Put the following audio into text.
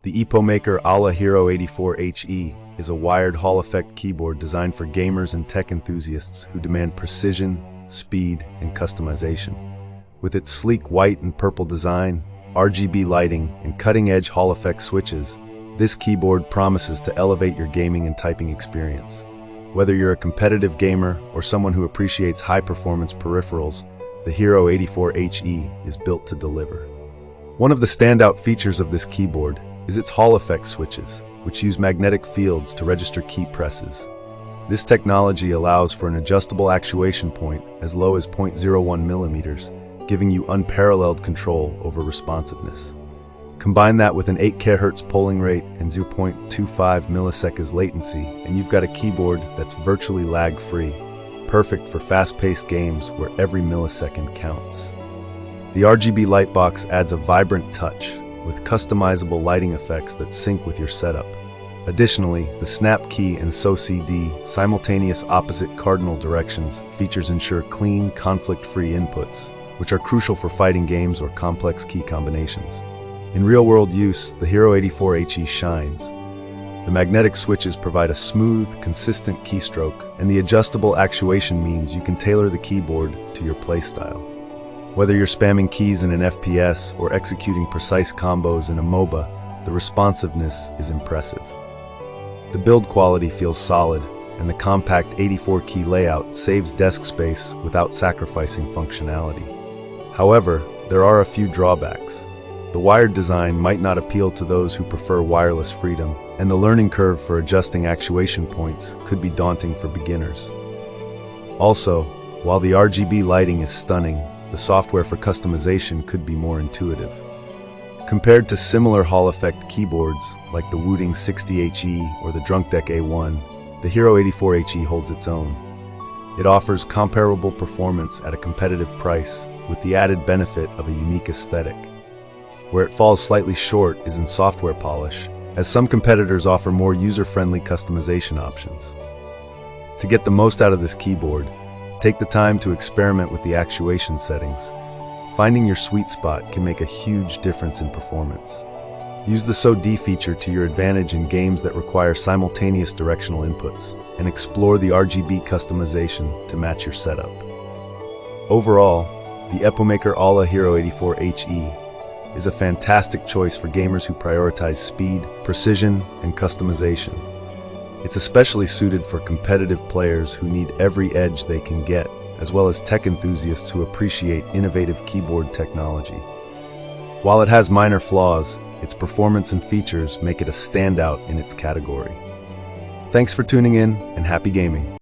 The EPOMAKER Aula Hero84 HE is a wired Hall-effect keyboard designed for gamers and tech enthusiasts who demand precision, speed, and customization. With its sleek white and purple design, RGB lighting, and cutting-edge Hall-effect switches, this keyboard promises to elevate your gaming and typing experience. Whether you're a competitive gamer or someone who appreciates high-performance peripherals, the Hero84 HE is built to deliver. One of the standout features of this keyboard is its Hall-effect switches, which use magnetic fields to register key presses. This technology allows for an adjustable actuation point as low as 0.01 millimeters, giving you unparalleled control over responsiveness. Combine that with an 8 kHz polling rate and 0.25 milliseconds latency, and you've got a keyboard that's virtually lag-free, perfect for fast-paced games where every millisecond counts. The RGB Lightbox adds a vibrant touch, with customizable lighting effects that sync with your setup. Additionally, the snap key and SO-CD simultaneous opposite cardinal directions features ensure clean, conflict-free inputs, which are crucial for fighting games or complex key combinations. In real-world use, the Hero84 HE shines. The magnetic switches provide a smooth, consistent keystroke, and the adjustable actuation means you can tailor the keyboard to your playstyle. Whether you're spamming keys in an FPS or executing precise combos in a MOBA, the responsiveness is impressive. The build quality feels solid, and the compact 84-key layout saves desk space without sacrificing functionality. However, there are a few drawbacks. The wired design might not appeal to those who prefer wireless freedom, and the learning curve for adjusting actuation points could be daunting for beginners. Also, while the RGB lighting is stunning, the software for customization could be more intuitive. Compared to similar Hall-effect keyboards like the Wooting 60 HE or the Drunkdeck A1, the Hero84 HE holds its own. It offers comparable performance at a competitive price, with the added benefit of a unique aesthetic. Where it falls slightly short is in software polish, as some competitors offer more user-friendly customization options. To get the most out of this keyboard, take the time to experiment with the actuation settings. Finding your sweet spot can make a huge difference in performance. Use the SO-D feature to your advantage in games that require simultaneous directional inputs, and explore the RGB customization to match your setup. Overall, the EPOMAKER Aula Hero84 HE is a fantastic choice for gamers who prioritize speed, precision, and customization. It's especially suited for competitive players who need every edge they can get, as well as tech enthusiasts who appreciate innovative keyboard technology. While it has minor flaws, its performance and features make it a standout in its category. Thanks for tuning in, and happy gaming!